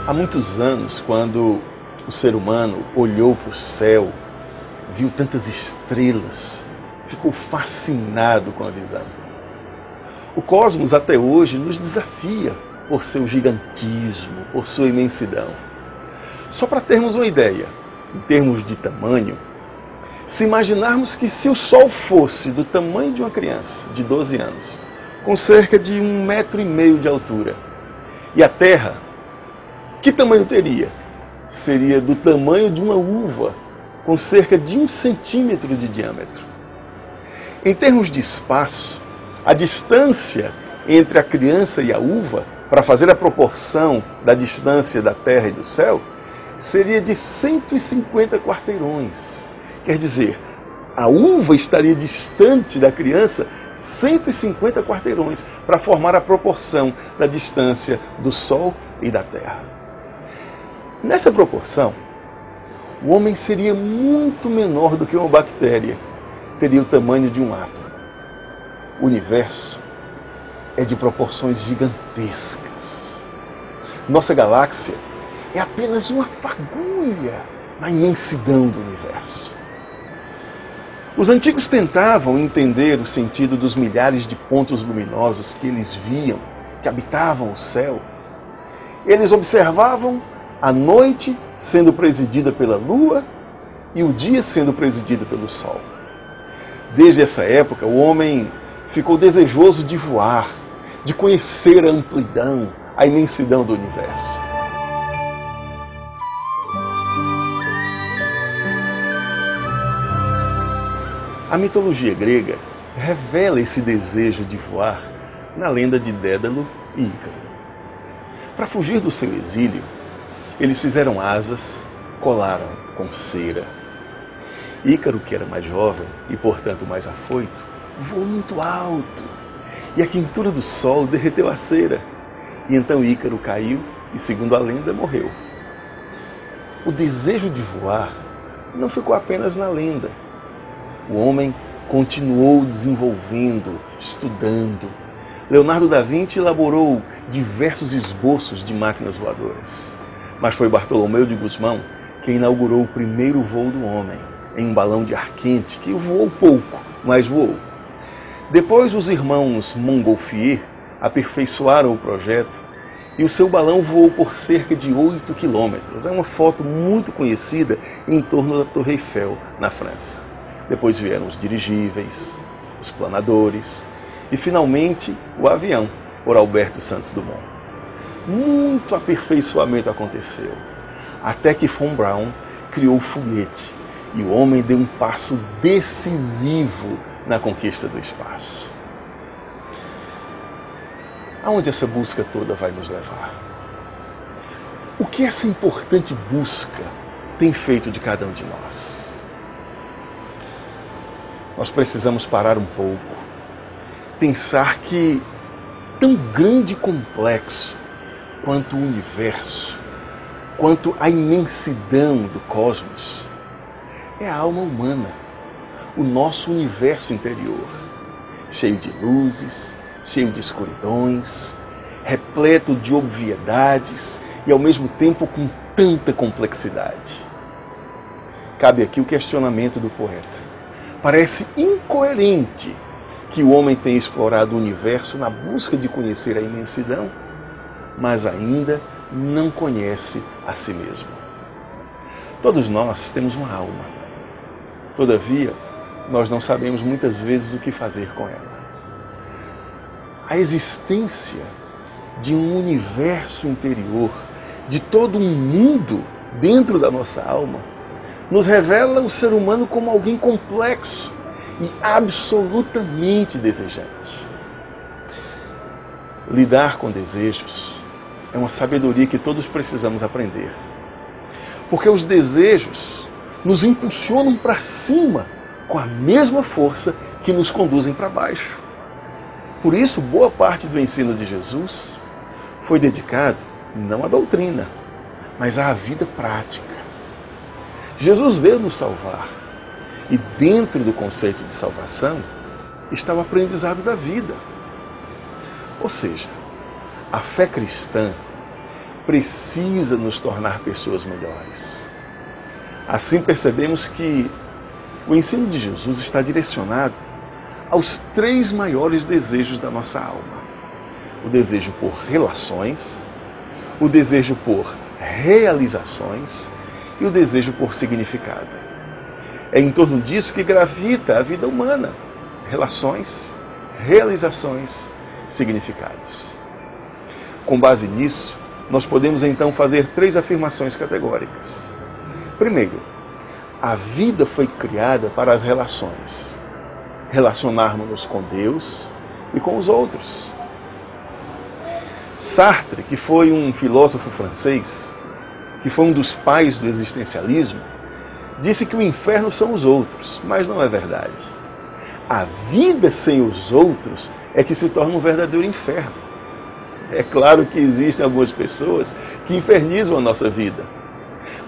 Há muitos anos, quando o ser humano olhou para o céu, viu tantas estrelas, ficou fascinado com a visão. O cosmos até hoje nos desafia por seu gigantismo, por sua imensidão. Só para termos uma ideia, em termos de tamanho, se imaginarmos que se o Sol fosse do tamanho de uma criança de 12 anos, com cerca de 1,5 metro de altura, e a Terra, que tamanho teria? Seria do tamanho de uma uva, com cerca de 1 centímetro de diâmetro. Em termos de espaço, a distância entre a criança e a uva, para fazer a proporção da distância da Terra e do céu, seria de 150 quarteirões. Quer dizer, a uva estaria distante da criança 150 quarteirões para formar a proporção da distância do Sol e da Terra. Nessa proporção, o homem seria muito menor do que uma bactéria, teria o tamanho de um átomo. O universo é de proporções gigantescas. Nossa galáxia é apenas uma fagulha na imensidão do universo. Os antigos tentavam entender o sentido dos milhares de pontos luminosos que eles viam, que habitavam o céu. Eles observavam a noite sendo presidida pela lua e o dia sendo presidido pelo sol. Desde essa época, o homem ficou desejoso de voar, de conhecer a amplidão, a imensidão do universo. A mitologia grega revela esse desejo de voar na lenda de Dédalo e Ícaro. Para fugir do seu exílio, eles fizeram asas, colaram com cera. Ícaro, que era mais jovem e, portanto, mais afoito, voou muito alto e a quentura do sol derreteu a cera. E então Ícaro caiu e, segundo a lenda, morreu. O desejo de voar não ficou apenas na lenda. O homem continuou desenvolvendo, estudando. Leonardo da Vinci elaborou diversos esboços de máquinas voadoras. Mas foi Bartolomeu de Gusmão quem inaugurou o primeiro voo do homem, em um balão de ar quente que voou pouco, mas voou. Depois, os irmãos Montgolfier aperfeiçoaram o projeto e o seu balão voou por cerca de 8 quilômetros. É uma foto muito conhecida em torno da Torre Eiffel, na França. Depois vieram os dirigíveis, os planadores e, finalmente, o avião, por Alberto Santos Dumont. Muito aperfeiçoamento aconteceu, até que Von Braun criou o foguete e o homem deu um passo decisivo na conquista do espaço. Aonde essa busca toda vai nos levar? O que essa importante busca tem feito de cada um de nós? Nós precisamos parar um pouco, pensar que tão grande e complexo quanto o universo, quanto a imensidão do cosmos, é a alma humana, o nosso universo interior, cheio de luzes, cheio de escuridões, repleto de obviedades e ao mesmo tempo com tanta complexidade. Cabe aqui o questionamento do poeta. Parece incoerente que o homem tenha explorado o universo na busca de conhecer a imensidão, mas ainda não conhece a si mesmo. Todos nós temos uma alma. Todavia, nós não sabemos muitas vezes o que fazer com ela. A existência de um universo interior, de todo um mundo dentro da nossa alma, nos revela o ser humano como alguém complexo e absolutamente desejante. Lidar com desejos é uma sabedoria que todos precisamos aprender. Porque os desejos nos impulsionam para cima com a mesma força que nos conduzem para baixo. Por isso, boa parte do ensino de Jesus foi dedicado não à doutrina, mas à vida prática. Jesus veio nos salvar. E dentro do conceito de salvação está o aprendizado da vida. Ou seja, a fé cristã precisa nos tornar pessoas melhores. Assim percebemos que o ensino de Jesus está direcionado aos 3 maiores desejos da nossa alma: o desejo por relações, o desejo por realizações e o desejo por significado. É em torno disso que gravita a vida humana: relações, realizações, significados. Com base nisso, nós podemos então fazer 3 afirmações categóricas. Primeiro, a vida foi criada para as relações. Relacionarmos-nos com Deus e com os outros. Sartre, que foi um filósofo francês, que foi um dos pais do existencialismo, disse que o inferno são os outros, mas não é verdade. A vida sem os outros é que se torna um verdadeiro inferno. É claro que existem algumas pessoas que infernizam a nossa vida,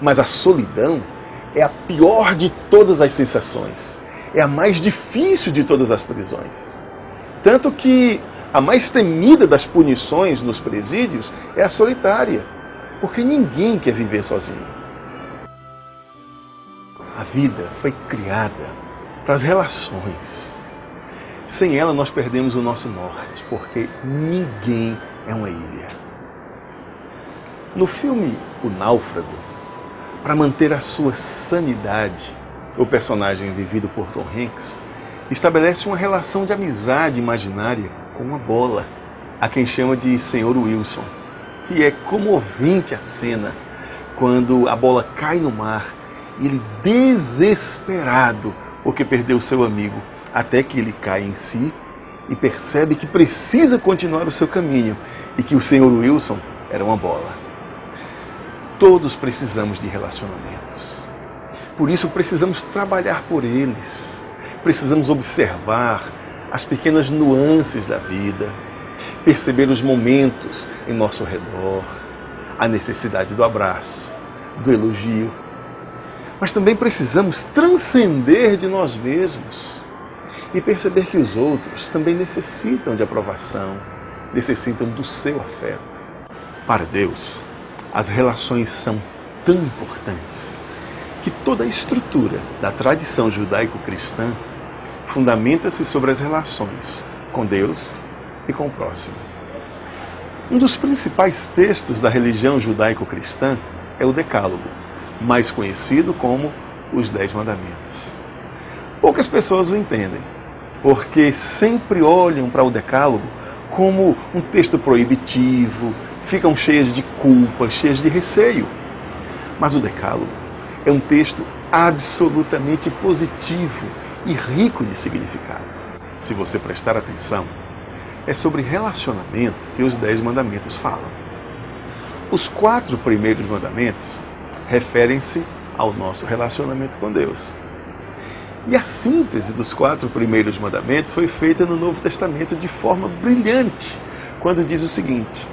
mas a solidão é a pior de todas as sensações, é a mais difícil de todas as prisões. Tanto que a mais temida das punições nos presídios é a solitária, porque ninguém quer viver sozinho. A vida foi criada para as relações. Sem ela nós perdemos o nosso norte, porque ninguém é uma ilha. No filme O Náufrago, para manter a sua sanidade, o personagem vivido por Tom Hanks estabelece uma relação de amizade imaginária com uma bola, a quem chama de Sr. Wilson. E é comovente a cena quando a bola cai no mar e ele, desesperado porque perdeu seu amigo, até que ele cai em si e percebe que precisa continuar o seu caminho e que o Sr. Wilson era uma bola. Todos precisamos de relacionamentos. Por isso precisamos trabalhar por eles. Precisamos observar as pequenas nuances da vida, perceber os momentos em nosso redor, a necessidade do abraço, do elogio. Mas também precisamos transcender de nós mesmos e perceber que os outros também necessitam de aprovação, necessitam do seu afeto. Para Deus, as relações são tão importantes que toda a estrutura da tradição judaico-cristã fundamenta-se sobre as relações com Deus e com o próximo. Um dos principais textos da religião judaico-cristã é o Decálogo, mais conhecido como os 10 Mandamentos. Poucas pessoas o entendem, porque sempre olham para o Decálogo como um texto proibitivo, ficam cheias de culpa, cheias de receio. Mas o Decálogo é um texto absolutamente positivo e rico de significado. Se você prestar atenção, é sobre relacionamento que os 10 mandamentos falam. Os 4 primeiros mandamentos referem-se ao nosso relacionamento com Deus. E a síntese dos 4 primeiros mandamentos foi feita no Novo Testamento de forma brilhante, quando diz o seguinte: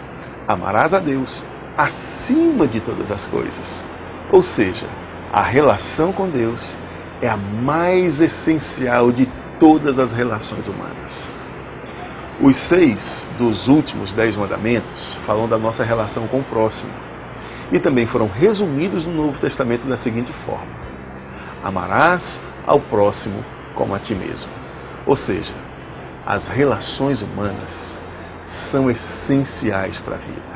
amarás a Deus acima de todas as coisas. Ou seja, a relação com Deus é a mais essencial de todas as relações humanas. Os 6 dos últimos 10 mandamentos falam da nossa relação com o próximo e também foram resumidos no Novo Testamento da seguinte forma: amarás ao próximo como a ti mesmo. Ou seja, as relações humanas são essenciais para a vida.